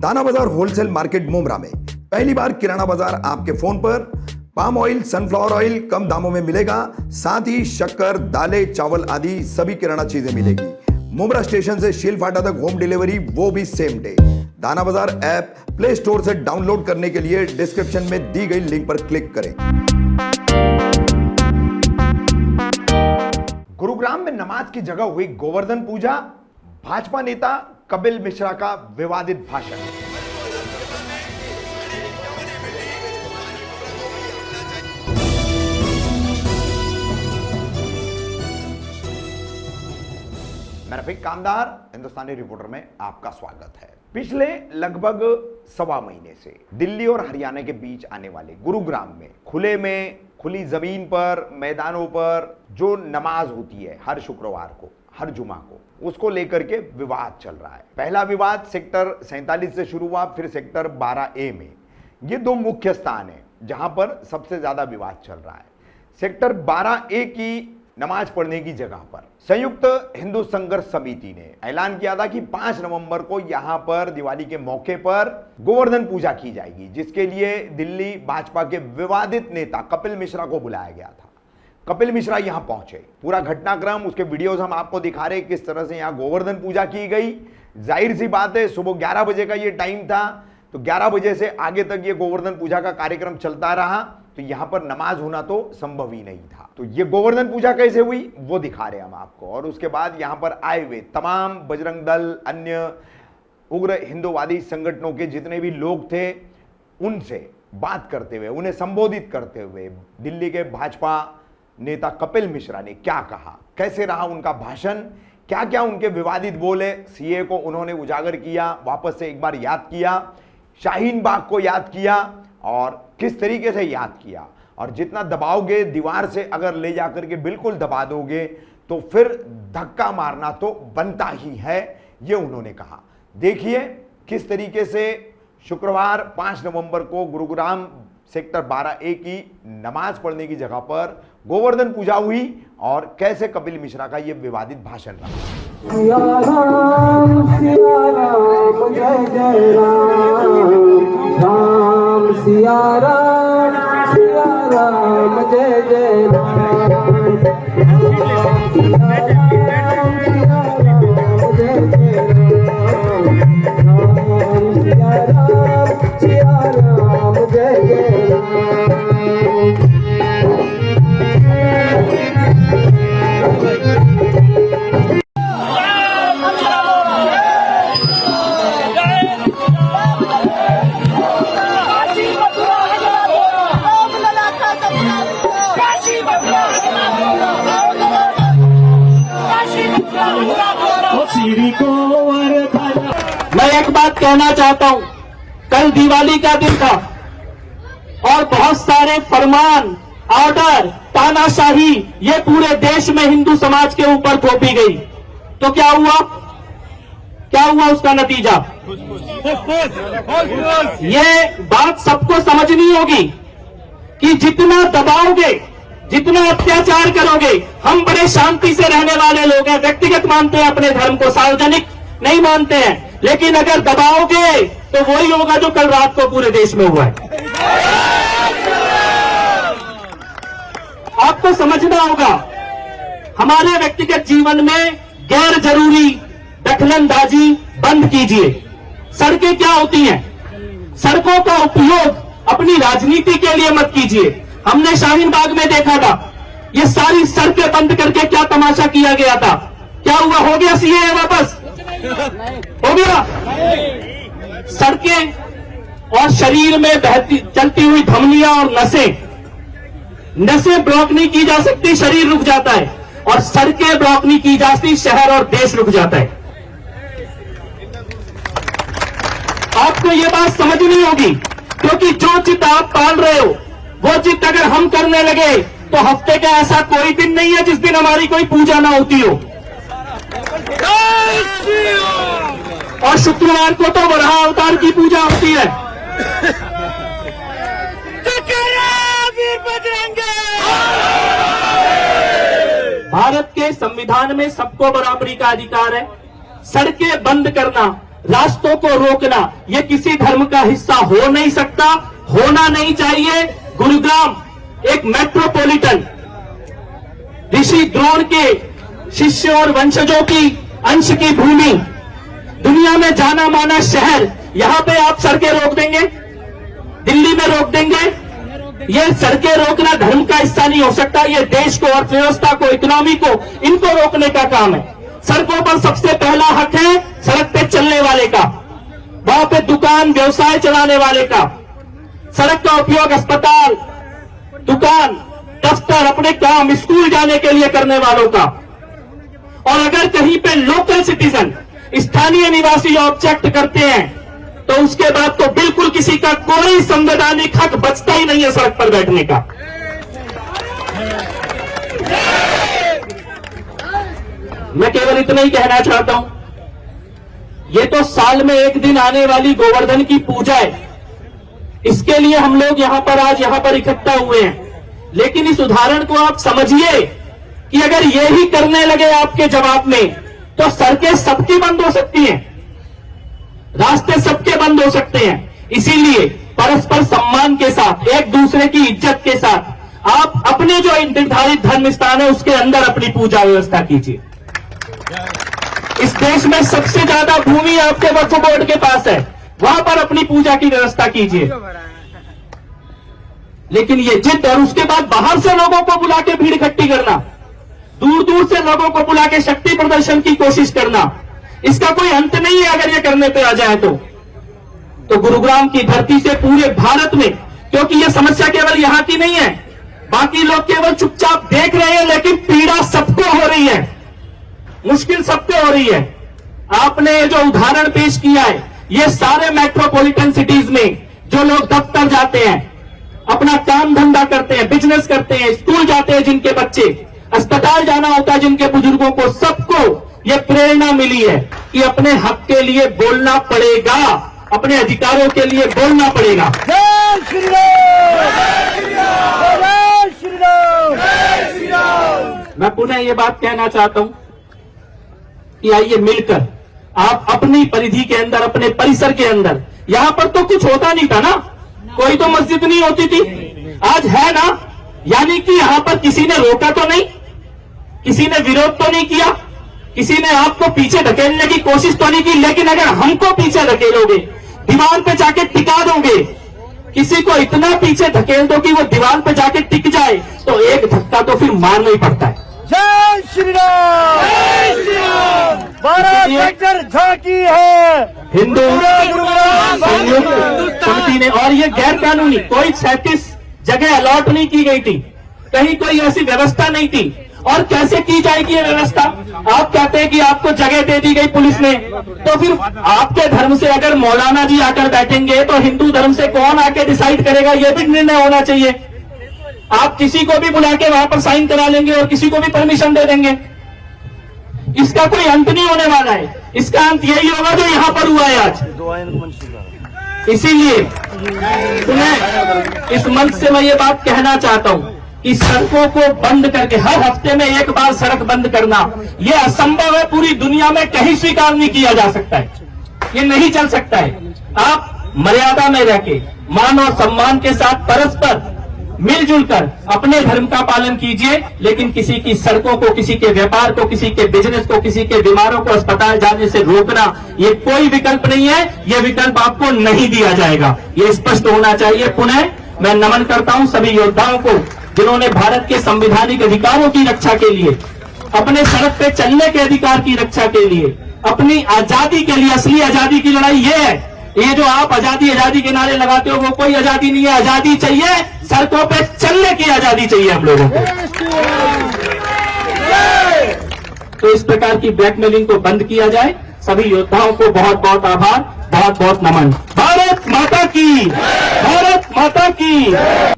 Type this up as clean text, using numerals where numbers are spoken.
दाना बाजार wholesale market Mumbra में पहली बार किराना बाजार आपके फोन पर पाम ऑयल, सनफ्लावर ऑयल कम दामों में मिलेगा। साथ ही शक्कर, दालें, चावल आदि सभी किराना चीजें मिलेगी। मुमरा स्टेशन से शील फाटा तक होम डिलीवरी, वो भी सेम डे। दाना बाजार ऐप प्ले स्टोर से डाउनलोड करने के लिए डिस्क्रिप्शन में दी गई लिंक पर क्लिक करें। गुरुग्राम में नमाज की जगह हुई गोवर्धन पूजा, भाजपा नेता कपिल मिश्रा का विवादित भाषण। मैं रफीक कामदार, हिंदुस्तानी रिपोर्टर में आपका स्वागत है। पिछले लगभग सवा महीने से दिल्ली और हरियाणा के बीच आने वाले गुरुग्राम में खुले में, खुली जमीन पर, मैदानों पर जो नमाज होती है हर शुक्रवार को, हर जुमा को, उसको लेकर के विवाद चल रहा है। पहला विवाद सेक्टर 47 से शुरू हुआ, फिर सेक्टर 12A में। ये दो मुख्य स्थान है जहां पर सबसे ज्यादा विवाद चल रहा है। सेक्टर 12A की नमाज पढ़ने की जगह पर संयुक्त हिंदू संघर्ष समिति ने ऐलान किया था कि 5 नवंबर को यहां पर दिवाली के मौके पर गोवर्धन पूजा की जाएगी, जिसके लिए दिल्ली भाजपा के विवादित नेता कपिल मिश्रा को बुलाया गया था। कपिल मिश्रा यहां पहुंचे, पूरा घटनाक्रम, उसके वीडियोस हम आपको दिखा रहे किस तरह से यहां गोवर्धन पूजा की गई। जाहिर सी बात है, सुबह 11 बजे का ये टाइम था, तो 11 बजे से आगे तक ये गोवर्धन पूजा का कार्यक्रम चलता रहा, तो यहां पर नमाज होना तो संभव ही नहीं था। तो ये गोवर्धन पूजा कैसे हुई वो दिखा रहे हम आपको। और उसके बाद यहां पर आए हुए तमाम बजरंग दल, अन्य उग्र हिंदुवादी संगठनों के जितने भी लोग थे, उनसे बात करते हुए, उन्हें संबोधित करते हुए दिल्ली के भाजपा नेता कपिल मिश्रा ने क्या कहा, कैसे रहा उनका भाषण, क्या क्या उनके विवादित बोले, सीए को उन्होंने उजागर किया, वापस से एक बार याद किया, शाहीन बाग को याद किया, और किस तरीके से याद किया। और जितना दबाओगे दीवार से, अगर ले जाकर के बिल्कुल दबा दोगे तो फिर धक्का मारना तो बनता ही है, ये उन्होंने कहा। देखिए किस तरीके से शुक्रवार 5 नवंबर को गुरुग्राम सेक्टर 12A की नमाज पढ़ने की जगह पर गोवर्धन पूजा हुई और कैसे कपिल मिश्रा का यह विवादित भाषण रहा। सिया राम जय जय राम, सिया राम जय जय राम, सिया राम जय जय राम। मैं एक बात कहना चाहता हूं, कल दिवाली का दिन था और बहुत सारे फरमान, ऑर्डर, तानाशाही ये पूरे देश में हिंदू समाज के ऊपर थोपी गई। तो क्या हुआ? क्या हुआ उसका नतीजा? ये बात सबको समझनी होगी कि जितना दबाओगे, जितना अत्याचार करोगे, हम बड़े शांति से रहने वाले लोग हैं, व्यक्तिगत मानते हैं अपने धर्म को, सार्वजनिक नहीं मानते हैं, लेकिन अगर दबाओगे तो वही होगा जो कल रात को पूरे देश में हुआ है। आपको समझना होगा, हमारे व्यक्तिगत जीवन में गैर जरूरी दखलंदाजी बंद कीजिए। सड़कें क्या होती हैं? सड़कों का उपयोग अपनी राजनीति के लिए मत कीजिए। हमने शाहीन बाग में देखा था, ये सारी सड़कें बंद करके क्या तमाशा किया गया था। क्या हुआ? हो गया सीए वापस? हो गया? सड़कें और शरीर में बहती चलती हुई धमनियां और नसें ब्लॉक नहीं की जा सकती, शरीर रुक जाता है, और सड़कें ब्लॉक नहीं की जा सकती, शहर और देश रुक जाता है। आपको यह बात समझनी होगी, क्योंकि जो चित आप पाल रहे हो वो चित अगर हम करने लगे तो हफ्ते का ऐसा कोई दिन नहीं है जिस दिन हमारी कोई पूजा ना होती हो। और शुक्रवार को तो वराह अवतार की पूजा होती है। भारत के संविधान में सबको बराबरी का अधिकार है। सड़कें बंद करना रास्तों को रोकना, यह किसी धर्म का हिस्सा हो नहीं सकता, होना नहीं चाहिए। गुरुग्राम एक मेट्रोपॉलिटन, ऋषि द्रोण के शिष्य और वंशजों की अंश की भूमि, दुनिया में जाना माना शहर, यहां पे आप सड़कें रोक देंगे? दिल्ली में रोक देंगे? ये सड़कें रोकना धर्म का हिस्सा नहीं हो सकता। ये देश को, अर्थव्यवस्था को, इकोनॉमी को, इनको रोकने का काम है। सड़कों पर सबसे पहला हक है सड़क पे चलने वाले का, वहां पे दुकान व्यवसाय चलाने वाले का। सड़क का उपयोग अस्पताल, दुकान, दफ्तर, अपने काम, स्कूल जाने के लिए करने वालों का। और अगर कहीं पे लोकल सिटीजन, स्थानीय निवासी ऑब्जेक्ट करते हैं तो उसके बाद तो बिल्कुल किसी का कोई संवैधानिक हक बचता ही नहीं है सड़क पर बैठने का। मैं केवल इतना ही कहना चाहता हूं, ये तो साल में एक दिन आने वाली गोवर्धन की पूजा है, इसके लिए हम लोग यहां पर आज यहां पर इकट्ठा हुए हैं। लेकिन इस उदाहरण को आप समझिए कि अगर ये ही करने लगे आपके जवाब में, तो सड़कें सबकी बंद हो सकती हैं, रास्ते सबके बंद हो सकते हैं। इसीलिए परस्पर सम्मान के साथ, एक दूसरे की इज्जत के साथ आप अपने जो निर्धारित धर्म स्थान है उसके अंदर अपनी पूजा व्यवस्था कीजिए। इस देश में सबसे ज्यादा भूमि आपके वक्फ बोर्ड के पास है, वहां पर अपनी पूजा की व्यवस्था कीजिए। लेकिन ये जिद, और उसके बाद बाहर से लोगों को बुला के भीड़ इकट्ठी करना, दूर दूर से लोगों को बुला के शक्ति प्रदर्शन की कोशिश करना, इसका कोई अंत नहीं है अगर ये करने पे आ जाए तो गुरुग्राम की धरती से पूरे भारत में, क्योंकि ये समस्या केवल यहां की नहीं है, बाकी लोग केवल चुपचाप देख रहे हैं, लेकिन पीड़ा सबको हो रही है, मुश्किल सबको हो रही है। आपने जो उदाहरण पेश किया है, ये सारे मेट्रोपॉलिटन सिटीज में जो लोग दफ्तर जाते हैं, अपना काम धंधा करते हैं, बिजनेस करते हैं, स्कूल जाते हैं जिनके बच्चे, अस्पताल जाना होता है जिनके बुजुर्गों को, सबको ये प्रेरणा मिली है कि अपने हक के लिए बोलना पड़ेगा, अपने अधिकारों के लिए बोलना पड़ेगा। जय श्री राम, जय श्री राम, जय श्री राम। मैं पुनः ये बात कहना चाहता हूं कि आइए मिलकर आप अपनी परिधि के अंदर, अपने परिसर के अंदर, यहां पर तो कुछ होता नहीं था ना, कोई तो मस्जिद नहीं होती थी, आज है ना, यानी कि यहां पर किसी ने रोका तो नहीं, किसी ने विरोध तो नहीं किया, किसी ने आपको पीछे धकेलने की कोशिश तो नहीं की। लेकिन अगर हमको पीछे धकेलोगे, दीवार पे जाके टिका दोगे, किसी को इतना पीछे धकेल दो कि वो दीवार पे जाके टिक जाए, तो एक धक्का तो फिर मारना ही पड़ता है। जय श्री राम, जय श्री राम। भारत सेक्टर झांकी है हिंदू गुरुग्राम संयुक्त समिति ने, और ये गैर कानूनी कोई 37 जगह अलॉट नहीं की गई थी, कहीं कोई ऐसी व्यवस्था नहीं थी। और कैसे की जाएगी ये व्यवस्था? आप कहते हैं कि आपको जगह दे दी गई पुलिस ने, तो फिर आपके धर्म से अगर मौलाना जी आकर बैठेंगे तो हिंदू धर्म से कौन आके डिसाइड करेगा? ये भी निर्णय होना चाहिए। आप किसी को भी बुला के वहां पर साइन करा लेंगे और किसी को भी परमिशन दे देंगे, इसका कोई अंत नहीं होने वाला है। इसका अंत यही होगा जो यहां पर हुआ है आज। इसीलिए सुने, इस मंच से मैं ये बात कहना चाहता हूं कि सड़कों को बंद करके हर हफ्ते में एक बार सड़क बंद करना यह असंभव है, पूरी दुनिया में कहीं स्वीकार नहीं किया जा सकता है, ये नहीं चल सकता है। आप मर्यादा में रहकर, मान और सम्मान के साथ परस्पर मिलजुल कर अपने धर्म का पालन कीजिए, लेकिन किसी की सड़कों को, किसी के व्यापार को, किसी के बिजनेस को, किसी के बीमारों को अस्पताल जाने से रोकना ये कोई विकल्प नहीं है, ये विकल्प आपको नहीं दिया जाएगा, ये स्पष्ट होना चाहिए। पुनः मैं नमन करता हूं सभी योद्धाओं को जिन्होंने भारत के संवैधानिक अधिकारों की रक्षा के लिए, अपने सड़क पे चलने के अधिकार की रक्षा के लिए, अपनी आजादी के लिए, असली आजादी की लड़ाई ये है। ये जो आप आजादी आजादी के नारे लगाते हो वो कोई आजादी नहीं है, आजादी चाहिए, सड़कों पे चलने की आजादी चाहिए हम लोगों को। तो इस प्रकार की ब्लैकमेलिंग को बंद किया जाए। सभी योद्धाओं को बहुत बहुत आभार, बहुत बहुत नमन। भारत माता की, भारत माता की।